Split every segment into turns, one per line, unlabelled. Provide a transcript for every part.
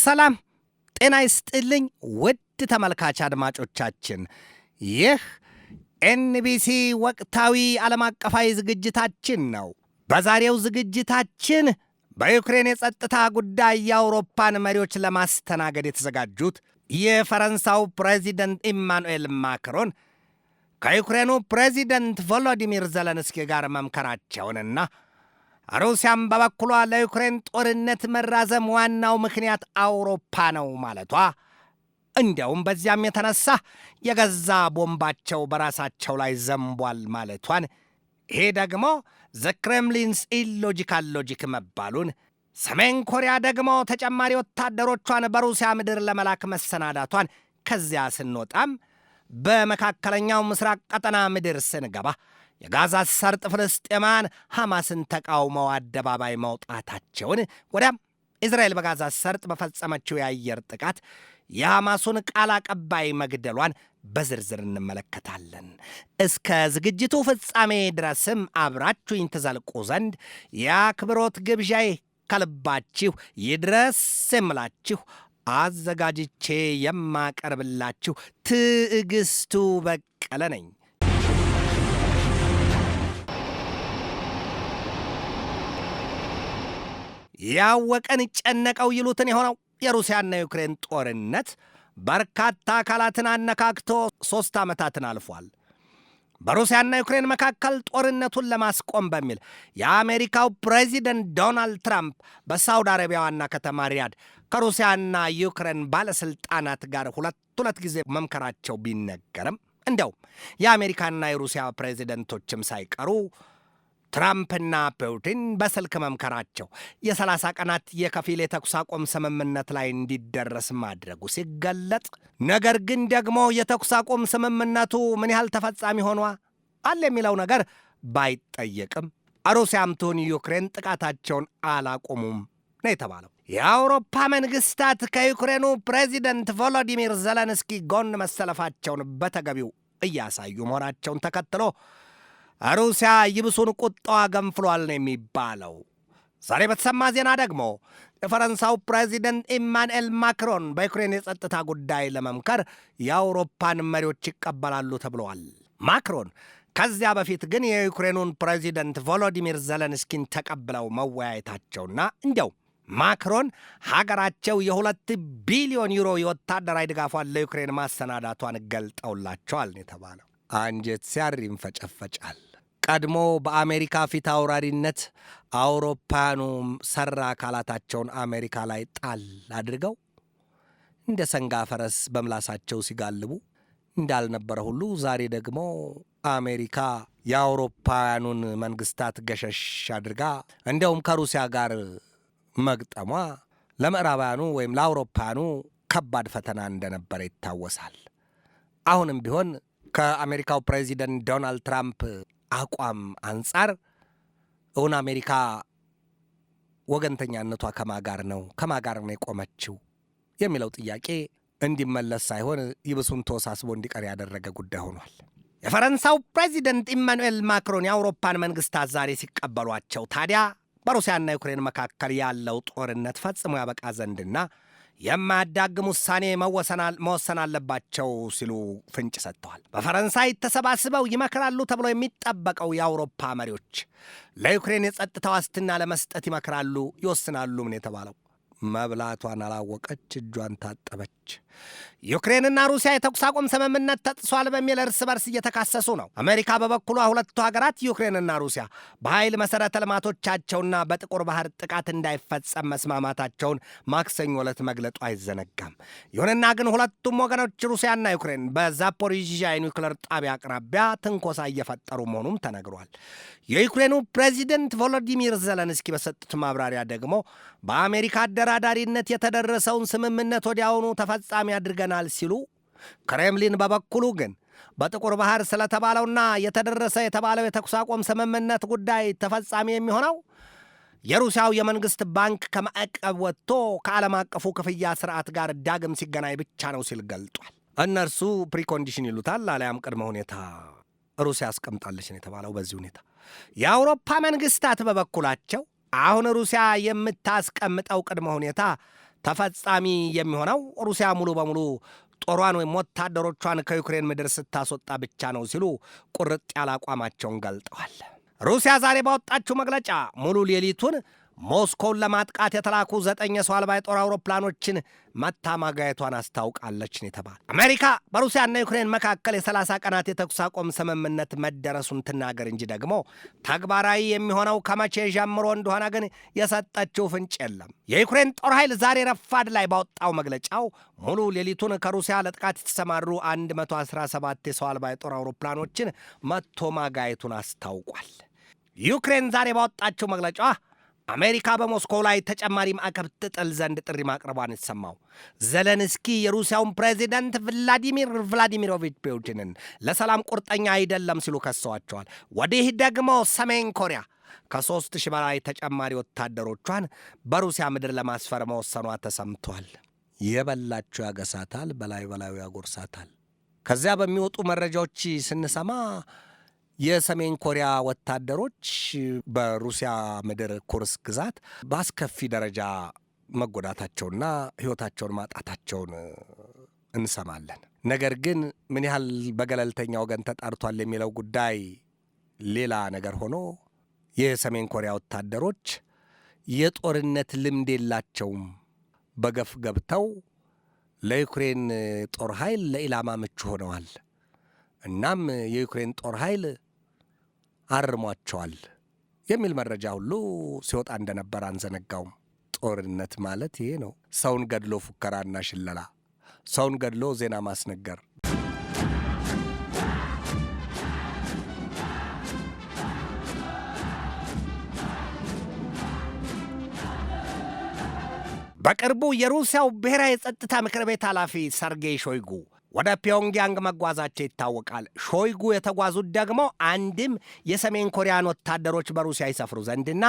ሰላም ጤና ይስጥልኝ ውድ ተመልካች አድማጮቻችን፣ ይህ ኤንቢሲ ወቅታዊ ዓለም አቀፋዊ ዝግጅታችን ነው። በዛሬው ዝግጅታችን በዩክሬን የጸጥታ ጉዳይ የአውሮፓን መሪዎች ለማስተናገድ የተዘጋጁት የፈረንሳው ፕሬዚደንት ኢማኑኤል ማክሮን ከዩክሬኑ ፕሬዚደንት ቮሎዲሚር ዘለንስኪ ጋር መምከራቸውንና ሩሲያም በበኩሏ ለዩክሬን ጦርነት መራዘም ዋናው ምክንያት አውሮፓ ነው ማለቷ፣ እንዲያውም በዚያም የተነሳ የገዛ ቦምባቸው በራሳቸው ላይ ዘንቧል ማለቷን፣ ይሄ ደግሞ ዘ ክሬምሊንስ ኢሎጂካል ሎጂክ መባሉን፣ ሰሜን ኮሪያ ደግሞ ተጨማሪ ወታደሮቿን በሩሲያ ምድር ለመላክ መሰናዳቷን፣ ከዚያ ስንወጣም በመካከለኛው ምስራቅ ቀጠና ምድር ስንገባ የጋዛ ሰርጥ ፍልስጤማን ሐማስን ተቃውመው አደባባይ መውጣታቸውን፣ ወዲያም እስራኤል በጋዛ ሰርጥ በፈጸመችው የአየር ጥቃት የሐማሱን ቃል አቀባይ መግደሏን በዝርዝር እንመለከታለን። እስከ ዝግጅቱ ፍጻሜ ድረስም አብራችሁኝ ትዘልቁ ዘንድ የአክብሮት ግብዣዬ ከልባችሁ ይድረስ የምላችሁ አዘጋጅቼ የማቀርብላችሁ ትዕግስቱ በቀለ ነኝ። ያወቀን ጨነቀው ይሉትን የሆነው የሩሲያና የዩክሬን ጦርነት በርካታ አካላትን አነካክቶ 3 ዓመታትን አልፏል። በሩሲያና ዩክሬን መካከል ጦርነቱን ለማስቆም በሚል የአሜሪካው ፕሬዚደንት ዶናልድ ትራምፕ በሳውዲ አረቢያ ዋና ከተማ ሪያድ ከሩሲያና ዩክሬን ባለሥልጣናት ጋር ሁለት ጊዜ መምከራቸው ቢነገርም እንዲያውም የአሜሪካና የሩሲያ ፕሬዚደንቶችም ሳይቀሩ ትራምፕና ፑቲን በስልክ መምከራቸው የ30 ቀናት የከፊል የተኩስ አቁም ስምምነት ላይ እንዲደረስ ማድረጉ ሲገለጥ፣ ነገር ግን ደግሞ የተኩስ አቁም ስምምነቱ ምን ያህል ተፈጻሚ ሆኗ አለ የሚለው ነገር ባይጠየቅም ሩሲያም ትሁን ዩክሬን ጥቃታቸውን አላቆሙም ነው የተባለው። የአውሮፓ መንግስታት ከዩክሬኑ ፕሬዚደንት ቮሎዲሚር ዘለንስኪ ጎን መሰለፋቸውን በተገቢው እያሳዩ መሆናቸውን ተከትሎ ሩሲያ ይብሱን ቁጣዋ ገንፍሏል ነው የሚባለው። ዛሬ በተሰማ ዜና ደግሞ የፈረንሳው ፕሬዚደንት ኢማኑኤል ማክሮን በዩክሬን የጸጥታ ጉዳይ ለመምከር የአውሮፓን መሪዎች ይቀበላሉ ተብለዋል። ማክሮን ከዚያ በፊት ግን የዩክሬኑን ፕሬዚደንት ቮሎዲሚር ዘለንስኪን ተቀብለው መወያየታቸውና እንዲያው ማክሮን ሀገራቸው የ2 ቢሊዮን ዩሮ የወታደራዊ ድጋፏን ለዩክሬን ማሰናዳቷን ገልጠውላቸዋል ነው የተባለው። አንጀት ሲያር ይንፈጨፈጫል። ቀድሞ በአሜሪካ ፊት አውራሪነት አውሮፓውያኑ ሰራ አካላታቸውን አሜሪካ ላይ ጣል አድርገው እንደ ሰንጋ ፈረስ በምላሳቸው ሲጋልቡ እንዳልነበረ ሁሉ ዛሬ ደግሞ አሜሪካ የአውሮፓውያኑን መንግስታት ገሸሽ አድርጋ እንዲያውም ከሩሲያ ጋር መግጠሟ ለምዕራባውያኑ ወይም ለአውሮፓውያኑ ከባድ ፈተና እንደነበረ ይታወሳል። አሁንም ቢሆን ከአሜሪካው ፕሬዚደንት ዶናልድ ትራምፕ አቋም አንጻር እውን አሜሪካ ወገንተኛነቷ ከማጋር ነው የቆመችው የሚለው ጥያቄ እንዲመለስ ሳይሆን ይብሱን ተወሳስቦ እንዲቀር ያደረገ ጉዳይ ሆኗል። የፈረንሳው ፕሬዚደንት ኢማኑኤል ማክሮን የአውሮፓን መንግስታት ዛሬ ሲቀበሏቸው ታዲያ በሩሲያና ዩክሬን መካከል ያለው ጦርነት ፈጽሞ ያበቃ ዘንድና የማያዳግም ውሳኔ መወሰን አለባቸው ሲሉ ፍንጭ ሰጥተዋል። በፈረንሳይ ተሰባስበው ይመክራሉ ተብሎ የሚጠበቀው የአውሮፓ መሪዎች ለዩክሬን የጸጥታ ዋስትና ለመስጠት ይመክራሉ፣ ይወስናሉ። ምን የተባለው መብላቷን አላወቀች እጇን ታጠበች። ዩክሬንና ሩሲያ የተኩስ አቁም ስምምነት ተጥሷል በሚል እርስ በርስ እየተካሰሱ ነው። አሜሪካ በበኩሏ ሁለቱ ሀገራት ዩክሬንና ሩሲያ በኃይል መሠረተ ልማቶቻቸውና በጥቁር ባህር ጥቃት እንዳይፈጸም መስማማታቸውን ማክሰኞ ዕለት መግለጡ አይዘነጋም። ይሁንና ግን ሁለቱም ወገኖች ሩሲያና ዩክሬን በዛፖሪዥያ የኒውክሌር ጣቢያ አቅራቢያ ትንኮሳ እየፈጠሩ መሆኑም ተነግሯል። የዩክሬኑ ፕሬዚደንት ቮሎዲሚር ዘለንስኪ በሰጡት ማብራሪያ ደግሞ በአሜሪካ አደራዳሪነት የተደረሰውን ስምምነት ወዲያውኑ ተፈጻሚ አድርገናል ሲሉ፣ ክሬምሊን በበኩሉ ግን በጥቁር ባህር ስለተባለውና የተደረሰ የተባለው የተኩስ አቁም ስምምነት ጉዳይ ተፈጻሚ የሚሆነው የሩሲያው የመንግሥት ባንክ ከማዕቀብ ወጥቶ ከዓለም አቀፉ ክፍያ ስርዓት ጋር ዳግም ሲገናኝ ብቻ ነው ሲል ገልጧል። እነርሱ ፕሪኮንዲሽን ይሉታል፣ አሊያም ቅድመ ሁኔታ ሩሲያ አስቀምጣለች ነው የተባለው። በዚህ ሁኔታ የአውሮፓ መንግሥታት በበኩላቸው አሁን ሩሲያ የምታስቀምጠው ቅድመ ሁኔታ ተፈጻሚ የሚሆነው ሩሲያ ሙሉ በሙሉ ጦሯን ወይም ወታደሮቿን ከዩክሬን ምድር ስታስወጣ ብቻ ነው ሲሉ ቁርጥ ያለ አቋማቸውን ገልጠዋል። ሩሲያ ዛሬ ባወጣችው መግለጫ ሙሉ ሌሊቱን ሞስኮውን ለማጥቃት የተላኩ 9 የሰው አልባ የጦር አውሮፕላኖችን መታ ማጋየቷን አስታውቃለች ነው የተባለ። አሜሪካ በሩሲያና ዩክሬን መካከል የ30 ቀናት የተኩስ አቁም ስምምነት መደረሱን ትናገር እንጂ ደግሞ ተግባራዊ የሚሆነው ከመቼ ጀምሮ እንደሆነ ግን የሰጠችው ፍንጭ የለም። የዩክሬን ጦር ኃይል ዛሬ ረፋድ ላይ ባወጣው መግለጫው ሙሉ ሌሊቱን ከሩሲያ ለጥቃት የተሰማሩ 117 የሰው አልባ የጦር አውሮፕላኖችን መቶ ማጋየቱን አስታውቋል። ዩክሬን ዛሬ ባወጣችው መግለጫ አሜሪካ በሞስኮው ላይ ተጨማሪ ማዕቀብ ትጥል ዘንድ ጥሪ ማቅረቧን የተሰማው ዘለንስኪ የሩሲያውን ፕሬዚደንት ቭላዲሚር ቭላዲሚሮቪች ፑቲንን ለሰላም ቁርጠኛ አይደለም ሲሉ ከሰዋቸዋል። ወዲህ ደግሞ ሰሜን ኮሪያ ከ3000 በላይ ተጨማሪ ወታደሮቿን በሩሲያ ምድር ለማስፈር መወሰኗ ተሰምቷል። የበላችሁ ያገሳታል፣ በላዩ ያጎርሳታል። ከዚያ በሚወጡ መረጃዎች ስንሰማ የሰሜን ኮሪያ ወታደሮች በሩሲያ ምድር ኩርስክ ግዛት በአስከፊ ደረጃ መጎዳታቸውና ሕይወታቸውን ማጣታቸውን እንሰማለን። ነገር ግን ምን ያህል በገለልተኛ ወገን ተጣርቷል የሚለው ጉዳይ ሌላ ነገር ሆኖ የሰሜን ኮሪያ ወታደሮች የጦርነት ልምድ የላቸውም። በገፍ ገብተው ለዩክሬን ጦር ኃይል ለኢላማ ምቹ ሆነዋል። እናም የዩክሬን ጦር ኃይል አርሟቸዋል የሚል መረጃ ሁሉ ሲወጣ እንደነበር አንዘነጋውም። ጦርነት ማለት ይሄ ነው። ሰውን ገድሎ ፉከራና ሽለላ፣ ሰውን ገድሎ ዜና ማስነገር። በቅርቡ የሩሲያው ብሔራዊ የጸጥታ ምክር ቤት ኃላፊ ሰርጌይ ሾይጉ ወደ ፒዮንግያንግ መጓዛቸው ይታወቃል። ሾይጉ የተጓዙት ደግሞ አንድም የሰሜን ኮሪያን ወታደሮች በሩሲያ ይሰፍሩ ዘንድና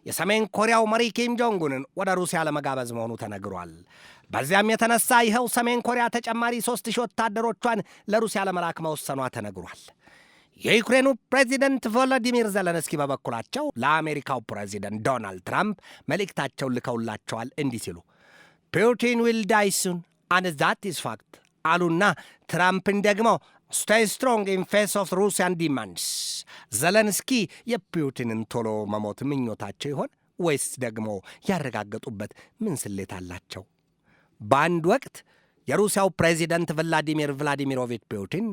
የሰሜን ኮሪያው መሪ ኪም ጆንጉንን ወደ ሩሲያ ለመጋበዝ መሆኑ ተነግሯል። በዚያም የተነሳ ይኸው ሰሜን ኮሪያ ተጨማሪ 3000 ወታደሮቿን ለሩሲያ ለመላክ መወሰኗ ተነግሯል። የዩክሬኑ ፕሬዚደንት ቮሎዲሚር ዘለንስኪ በበኩላቸው ለአሜሪካው ፕሬዚደንት ዶናልድ ትራምፕ መልእክታቸውን ልከውላቸዋል። እንዲህ ሲሉ ፑቲን ዊል ዳይ ሱን አንድ ዛት ኢዝ ፋክት አሉና ትራምፕን ደግሞ ስቴይ ስትሮንግ ኢን ፌስ ኦፍ ሩሲያን ዲማንድስ። ዘለንስኪ የፑቲንን ቶሎ መሞት ምኞታቸው ይሆን ወይስ ደግሞ ያረጋገጡበት ምን ስሌት አላቸው? በአንድ ወቅት የሩሲያው ፕሬዚደንት ቭላዲሚር ቭላዲሚሮቪች ፑቲን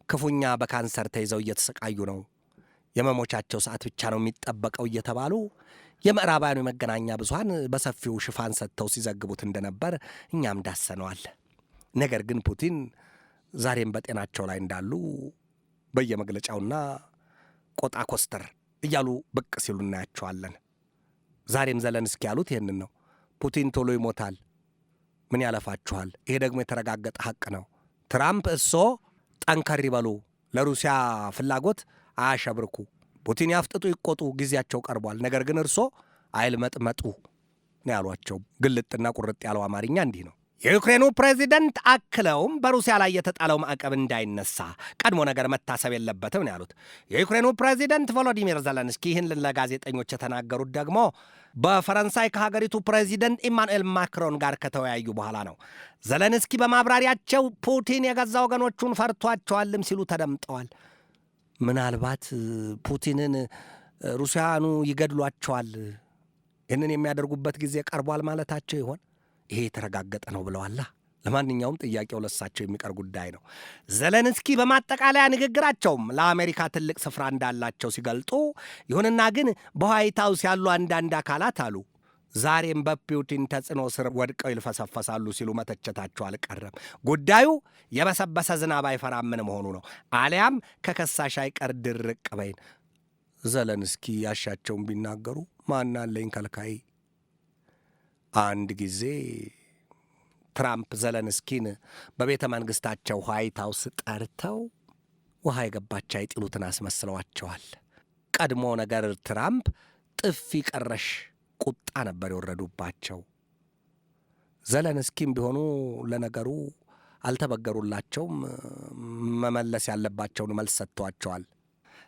ክፉኛ በካንሰር ተይዘው እየተሰቃዩ ነው፣ የመሞቻቸው ሰዓት ብቻ ነው የሚጠበቀው እየተባሉ የምዕራባውያኑ የመገናኛ ብዙሃን በሰፊው ሽፋን ሰጥተው ሲዘግቡት እንደነበር እኛም ዳሰነዋል። ነገር ግን ፑቲን ዛሬም በጤናቸው ላይ እንዳሉ በየመግለጫውና ቆጣ ኮስተር እያሉ ብቅ ሲሉ እናያቸዋለን። ዛሬም ዘለንስኪ ያሉት ይህንን ነው። ፑቲን ቶሎ ይሞታል፣ ምን ያለፋችኋል? ይሄ ደግሞ የተረጋገጠ ሐቅ ነው። ትራምፕ እሶ ጠንከር ይበሉ፣ ለሩሲያ ፍላጎት አያሸብርኩ፣ ፑቲን ያፍጥጡ፣ ይቆጡ፣ ጊዜያቸው ቀርቧል። ነገር ግን እርሶ አይልመጥመጡ ነው ያሏቸው። ግልጥና ቁርጥ ያለው አማርኛ እንዲህ ነው። የዩክሬኑ ፕሬዚደንት አክለውም በሩሲያ ላይ የተጣለው ማዕቀብ እንዳይነሳ ቀድሞ ነገር መታሰብ የለበትም ነው ያሉት። የዩክሬኑ ፕሬዚደንት ቮሎዲሚር ዘለንስኪ ይህን ለጋዜጠኞች የተናገሩት ደግሞ በፈረንሳይ ከሀገሪቱ ፕሬዚደንት ኢማኑኤል ማክሮን ጋር ከተወያዩ በኋላ ነው። ዘለንስኪ በማብራሪያቸው ፑቲን የገዛ ወገኖቹን ፈርቷቸዋልም ሲሉ ተደምጠዋል። ምናልባት ፑቲንን ሩሲያኑ ይገድሏቸዋል፣ ይህንን የሚያደርጉበት ጊዜ ቀርቧል ማለታቸው ይሆን? ይሄ የተረጋገጠ ነው ብለዋላ። ለማንኛውም ጥያቄው ለሳቸው የሚቀር ጉዳይ ነው። ዘለንስኪ በማጠቃለያ ንግግራቸውም ለአሜሪካ ትልቅ ስፍራ እንዳላቸው ሲገልጡ፣ ይሁንና ግን በዋይት ሃውስ ያሉ አንዳንድ አካላት አሉ ዛሬም በፑቲን ተጽዕኖ ስር ወድቀው ይልፈሰፈሳሉ ሲሉ መተቸታቸው አልቀረም። ጉዳዩ የበሰበሰ ዝናብ አይፈራም ምን መሆኑ ነው። አሊያም ከከሳሽ አይቀር ድርቅ በይን። ዘለንስኪ ያሻቸውን ቢናገሩ ማናለኝ ከልካይ። አንድ ጊዜ ትራምፕ ዘለንስኪን በቤተ መንግሥታቸው ዋይት ሃውስ ጠርተው ውሃ የገባች አይጥ ይሉትን አስመስለዋቸዋል። ቀድሞ ነገር ትራምፕ ጥፊ ቀረሽ ቁጣ ነበር የወረዱባቸው። ዘለንስኪም ቢሆኑ ለነገሩ አልተበገሩላቸውም። መመለስ ያለባቸውን መልስ ሰጥተዋቸዋል።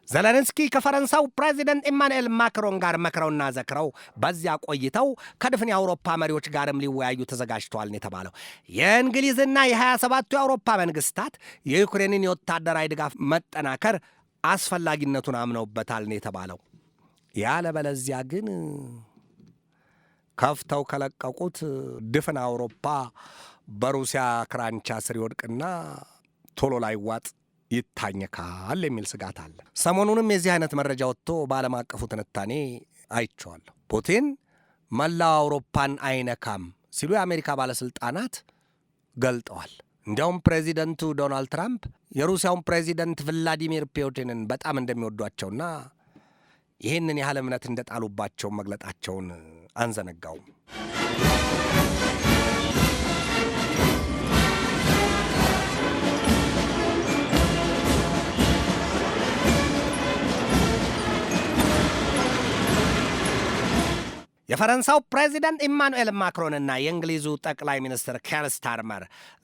ዘለንስኪ ከፈረንሳው ፕሬዚደንት ኢማኑኤል ማክሮን ጋር መክረውና ዘክረው በዚያ ቆይተው ከድፍን የአውሮፓ መሪዎች ጋርም ሊወያዩ ተዘጋጅተዋል ነው የተባለው። የእንግሊዝና የ27ቱ የአውሮፓ መንግስታት የዩክሬንን የወታደራዊ ድጋፍ መጠናከር አስፈላጊነቱን አምነውበታል ነው የተባለው። ያለበለዚያ ግን ከፍተው ከለቀቁት ድፍን አውሮፓ በሩሲያ ክራንቻ ስር ይወድቅና ቶሎ ላይዋጥ ይታኘካል የሚል ስጋት አለ። ሰሞኑንም የዚህ አይነት መረጃ ወጥቶ በዓለም አቀፉ ትንታኔ አይቼዋለሁ። ፑቲን መላው አውሮፓን አይነካም ሲሉ የአሜሪካ ባለሥልጣናት ገልጠዋል። እንዲያውም ፕሬዚደንቱ ዶናልድ ትራምፕ የሩሲያውን ፕሬዚደንት ቭላዲሚር ፑቲንን በጣም እንደሚወዷቸውና ይህንን ያህል እምነት እንደጣሉባቸው መግለጣቸውን አንዘነጋውም። የፈረንሳው ፕሬዚደንት ኢማኑኤል ማክሮንና የእንግሊዙ ጠቅላይ ሚኒስትር ኬር ስታርመር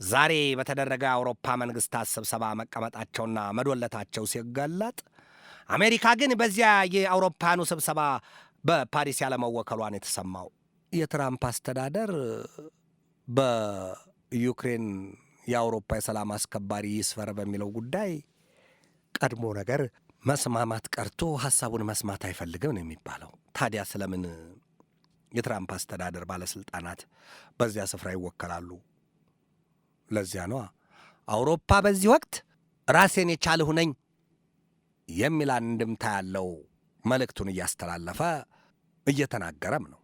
ዛሬ በተደረገ የአውሮፓ መንግስታት ስብሰባ መቀመጣቸውና መዶለታቸው ሲገለጥ፣ አሜሪካ ግን በዚያ የአውሮፓውያኑ ስብሰባ በፓሪስ ያለመወከሏን የተሰማው የትራምፕ አስተዳደር በዩክሬን የአውሮፓ የሰላም አስከባሪ ይስፈር በሚለው ጉዳይ ቀድሞ ነገር መስማማት ቀርቶ ሐሳቡን መስማት አይፈልግም ነው የሚባለው። ታዲያ ስለምን የትራምፕ አስተዳደር ባለሥልጣናት በዚያ ስፍራ ይወከላሉ? ለዚያ ነዋ አውሮፓ በዚህ ወቅት ራሴን የቻልሁ ነኝ የሚል አንድምታ ያለው መልእክቱን እያስተላለፈ እየተናገረም ነው።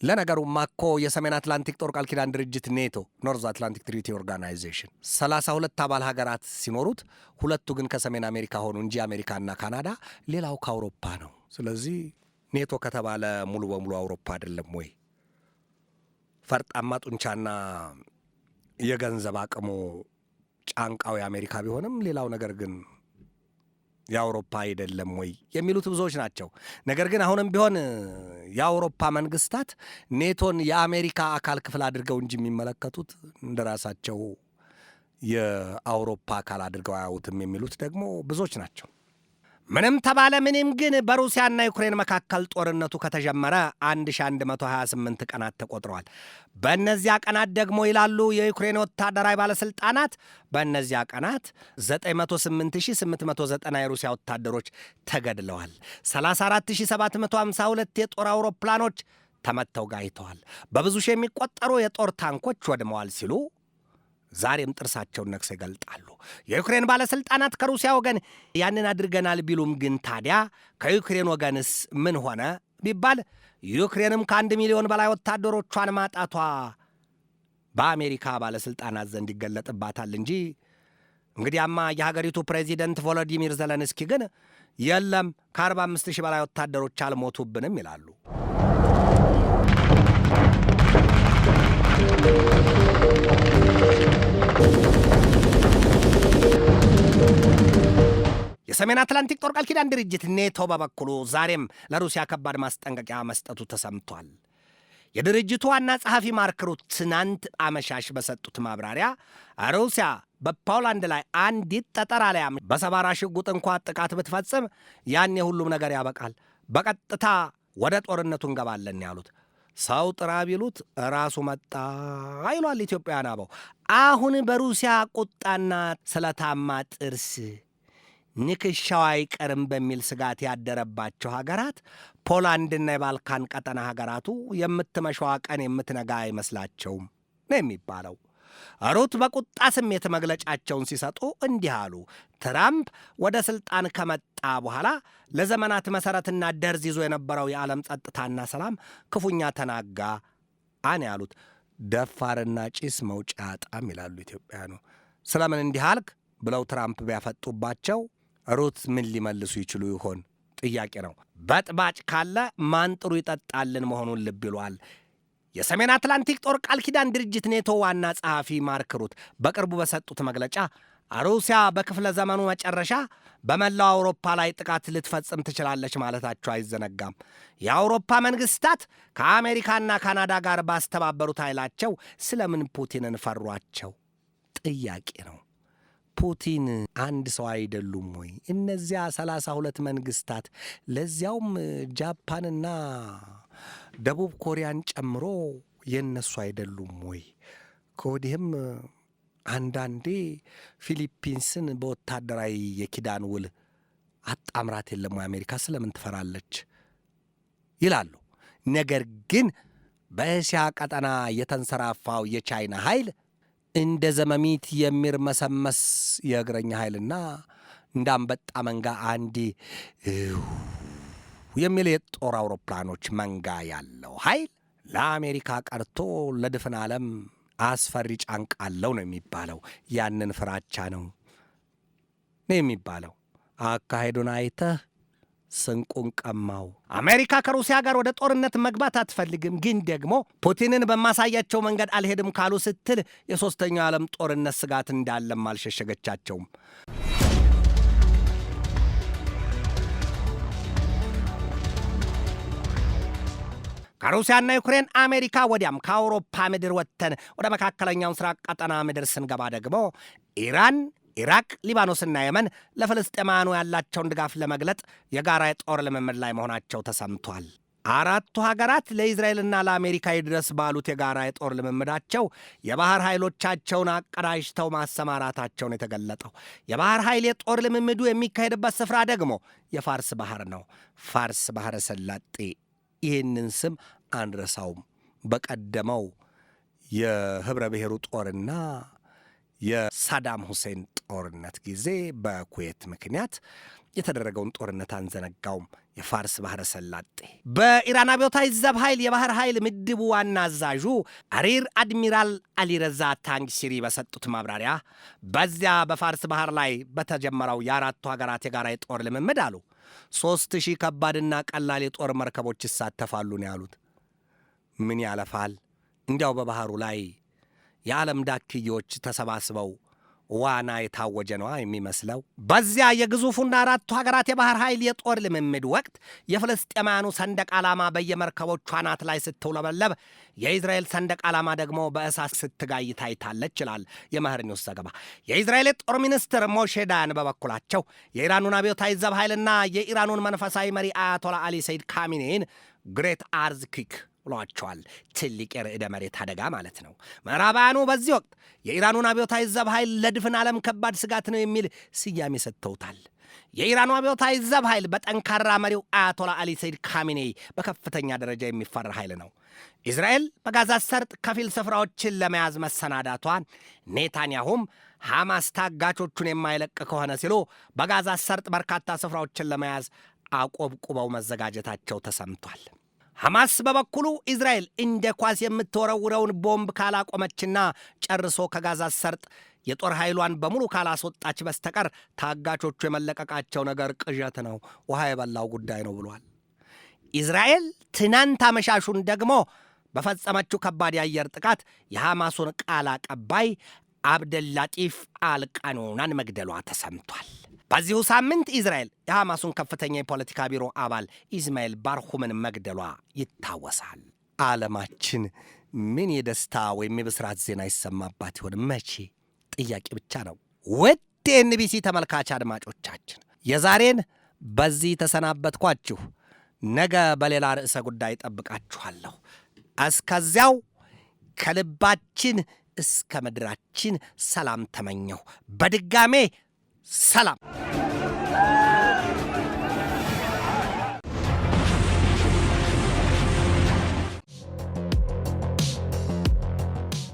ለነገሩማ እኮ የሰሜን አትላንቲክ ጦር ቃል ኪዳን ድርጅት ኔቶ ኖርዝ አትላንቲክ ትሪቲ ኦርጋናይዜሽን 32 አባል ሀገራት ሲኖሩት 2 ግን ከሰሜን አሜሪካ ሆኑ እንጂ አሜሪካና ካናዳ፣ ሌላው ከአውሮፓ ነው። ስለዚህ ኔቶ ከተባለ ሙሉ በሙሉ አውሮፓ አይደለም ወይ? ፈርጣማ ጡንቻና የገንዘብ አቅሙ ጫንቃው የአሜሪካ ቢሆንም ሌላው ነገር ግን የአውሮፓ አይደለም ወይ የሚሉት ብዙዎች ናቸው። ነገር ግን አሁንም ቢሆን የአውሮፓ መንግስታት ኔቶን የአሜሪካ አካል ክፍል አድርገው እንጂ የሚመለከቱት እንደራሳቸው የአውሮፓ አካል አድርገው አያዩትም የሚሉት ደግሞ ብዙዎች ናቸው። ምንም ተባለ ምንም ግን በሩሲያና ዩክሬን መካከል ጦርነቱ ከተጀመረ 1128 ቀናት ተቆጥረዋል። በእነዚያ ቀናት ደግሞ ይላሉ የዩክሬን ወታደራዊ ባለሥልጣናት፣ በእነዚያ ቀናት 98890 የሩሲያ ወታደሮች ተገድለዋል። 34752 የጦር አውሮፕላኖች ተመተው ጋይተዋል። በብዙ ሺህ የሚቆጠሩ የጦር ታንኮች ወድመዋል ሲሉ ዛሬም ጥርሳቸውን ነክሰው ይገልጣሉ። የዩክሬን ባለሥልጣናት ከሩሲያ ወገን ያንን አድርገናል ቢሉም ግን ታዲያ ከዩክሬን ወገንስ ምን ሆነ ቢባል ዩክሬንም ከ1 ሚሊዮን በላይ ወታደሮቿን ማጣቷ በአሜሪካ ባለሥልጣናት ዘንድ ይገለጥባታል እንጂ እንግዲያማ የሀገሪቱ ፕሬዚደንት ቮሎዲሚር ዘለንስኪ ግን የለም ከ45,000 በላይ ወታደሮች አልሞቱብንም ይላሉ። የሰሜን አትላንቲክ ጦር ቃል ኪዳን ድርጅት ኔቶ በበኩሉ ዛሬም ለሩሲያ ከባድ ማስጠንቀቂያ መስጠቱ ተሰምቷል። የድርጅቱ ዋና ጸሐፊ ማርክ ሩት ትናንት አመሻሽ በሰጡት ማብራሪያ ሩሲያ በፖላንድ ላይ አንዲት ጠጠር አልያም በሰባራ ሽጉጥ እንኳ ጥቃት ብትፈጽም ያን የሁሉም ነገር ያበቃል፣ በቀጥታ ወደ ጦርነቱ እንገባለን ያሉት። ሰው ጥራ ቢሉት ራሱ መጣ ይሏል ኢትዮጵያውያን አበው። አሁን በሩሲያ ቁጣና ስለታማ ጥርስ ንክሻው አይቀርም በሚል ስጋት ያደረባቸው ሀገራት ፖላንድና የባልካን ቀጠና ሀገራቱ የምትመሸዋ ቀን የምትነጋ አይመስላቸውም ነው የሚባለው። ሩት በቁጣ ስሜት መግለጫቸውን ሲሰጡ እንዲህ አሉ። ትራምፕ ወደ ሥልጣን ከመጣ በኋላ ለዘመናት መሠረትና ደርዝ ይዞ የነበረው የዓለም ጸጥታና ሰላም ክፉኛ ተናጋ አን ያሉት። ደፋርና ጭስ መውጫ ያጣም ይላሉ ኢትዮጵያውያኑ። ስለምን እንዲህ አልክ ብለው ትራምፕ ቢያፈጡባቸው ሩት ምን ሊመልሱ ይችሉ ይሆን? ጥያቄ ነው። በጥባጭ ካለ ማንጥሩ ይጠጣልን መሆኑን ልብ ይሏል። የሰሜን አትላንቲክ ጦር ቃል ኪዳን ድርጅት ኔቶ ዋና ጸሐፊ ማርክ ሩት በቅርቡ በሰጡት መግለጫ ሩሲያ በክፍለ ዘመኑ መጨረሻ በመላው አውሮፓ ላይ ጥቃት ልትፈጽም ትችላለች ማለታቸው አይዘነጋም። የአውሮፓ መንግስታት ከአሜሪካና ካናዳ ጋር ባስተባበሩት ኃይላቸው ስለምን ፑቲንን ፈሯቸው? ጥያቄ ነው። ፑቲን አንድ ሰው አይደሉም ወይ? እነዚያ 32 መንግስታት ለዚያውም ጃፓንና ደቡብ ኮሪያን ጨምሮ የነሱ አይደሉም ወይ? ከወዲህም አንዳንዴ ፊሊፒንስን በወታደራዊ የኪዳን ውል አጣምራት የለም ወይ አሜሪካ ስለምን ትፈራለች ይላሉ። ነገር ግን በእስያ ቀጠና የተንሰራፋው የቻይና ኃይል እንደ ዘመሚት የሚርመሰመስ የእግረኛ ኃይልና እንደ አንበጣ መንጋ አንዴ የሚል የጦር አውሮፕላኖች መንጋ ያለው ኃይል ለአሜሪካ ቀርቶ ለድፍን ዓለም አስፈሪ ጫንቃ አለው ነው የሚባለው። ያንን ፍራቻ ነው የሚባለው። አካሄዱን አይተህ ስንቁን ቀማው። አሜሪካ ከሩሲያ ጋር ወደ ጦርነት መግባት አትፈልግም፣ ግን ደግሞ ፑቲንን በማሳያቸው መንገድ አልሄድም ካሉ ስትል የሦስተኛው ዓለም ጦርነት ስጋት እንዳለም አልሸሸገቻቸውም። ከሩሲያና ዩክሬን አሜሪካ ወዲያም ከአውሮፓ ምድር ወጥተን ወደ መካከለኛው ምስራቅ ቀጠና ምድር ስንገባ ደግሞ ኢራን፣ ኢራቅ፣ ሊባኖስና የመን ለፍልስጤማውያኑ ያላቸውን ድጋፍ ለመግለጥ የጋራ የጦር ልምምድ ላይ መሆናቸው ተሰምቷል። አራቱ ሀገራት ለእስራኤልና ለአሜሪካ ይድረስ ባሉት የጋራ የጦር ልምምዳቸው የባህር ኃይሎቻቸውን አቀዳጅተው ማሰማራታቸውን የተገለጠው። የባህር ኃይል የጦር ልምምዱ የሚካሄድበት ስፍራ ደግሞ የፋርስ ባህር ነው። ፋርስ ባህረ ሰላጤ። ይህንን ስም አንረሳውም። በቀደመው የህብረ ብሔሩ ጦርና የሳዳም ሁሴን ጦርነት ጊዜ በኩዌት ምክንያት የተደረገውን ጦርነት አንዘነጋውም። የፋርስ ባህረ ሰላጤ። በኢራን አብዮታዊ ዘብ ኃይል የባህር ኃይል ምድቡ ዋና አዛዡ ሪር አድሚራል አሊረዛ ታንግሲሪ በሰጡት ማብራሪያ በዚያ በፋርስ ባህር ላይ በተጀመረው የአራቱ ሀገራት የጋራ የጦር ልምምድ አሉ 3000 ከባድና ቀላል የጦር መርከቦች ይሳተፋሉ ነው ያሉት። ምን ያለፋል እንዲያው በባህሩ ላይ የዓለም ዳክዬዎች ተሰባስበው ዋና የታወጀ ነዋ የሚመስለው። በዚያ የግዙፉና አራቱ ሀገራት የባህር ኃይል የጦር ልምምድ ወቅት የፍልስጤማውያኑ ሰንደቅ ዓላማ በየመርከቦቹ አናት ላይ ስትውለበለብ፣ የእስራኤል ሰንደቅ ዓላማ ደግሞ በእሳት ስትጋይ ታይታለች ይላል የመህር ኒውስ ዘገባ። የእስራኤል የጦር ሚኒስትር ሞሼ ዳያን በበኩላቸው የኢራኑን አብዮታዊ ዘብ ኃይልና የኢራኑን መንፈሳዊ መሪ አያቶላ አሊ ሰይድ ካሚኔን ግሬት አርዝክዊክ ብሏቸዋል። ትልቅ የርዕደ መሬት አደጋ ማለት ነው። ምዕራባውያኑ በዚህ ወቅት የኢራኑን አብዮታዊ ዘብ ኃይል ለድፍን ዓለም ከባድ ስጋት ነው የሚል ስያሜ ሰጥተውታል። የኢራኑ አብዮታዊ ዘብ ኃይል በጠንካራ መሪው አያቶላ አሊ ሰይድ ካሚኔይ በከፍተኛ ደረጃ የሚፈራ ኃይል ነው። እስራኤል በጋዛ ሰርጥ ከፊል ስፍራዎችን ለመያዝ መሰናዳቷን፣ ኔታንያሁም ሐማስ ታጋቾቹን የማይለቅ ከሆነ ሲሉ በጋዛ ሰርጥ በርካታ ስፍራዎችን ለመያዝ አቆብቁበው መዘጋጀታቸው ተሰምቷል። ሐማስ በበኩሉ እስራኤል እንደ ኳስ የምትወረውረውን ቦምብ ካላቆመችና ጨርሶ ከጋዛ ሰርጥ የጦር ኃይሏን በሙሉ ካላስወጣች በስተቀር ታጋቾቹ የመለቀቃቸው ነገር ቅዠት ነው፣ ውሃ የበላው ጉዳይ ነው ብሏል። እስራኤል ትናንት አመሻሹን ደግሞ በፈጸመችው ከባድ የአየር ጥቃት የሐማሱን ቃል አቀባይ አብደላጢፍ አልቃኑናን መግደሏ ተሰምቷል። በዚሁ ሳምንት እስራኤል የሐማሱን ከፍተኛ የፖለቲካ ቢሮ አባል ኢስማኤል ባርሁምን መግደሏ ይታወሳል። ዓለማችን ምን የደስታ ወይም የብስራት ዜና ይሰማባት ይሆን? መቼ? ጥያቄ ብቻ ነው። ውድ የኤንቢሲ ተመልካች አድማጮቻችን የዛሬን በዚህ ተሰናበትኳችሁ። ነገ በሌላ ርዕሰ ጉዳይ ጠብቃችኋለሁ። እስከዚያው ከልባችን እስከ ምድራችን ሰላም ተመኘሁ። በድጋሜ ሰላም።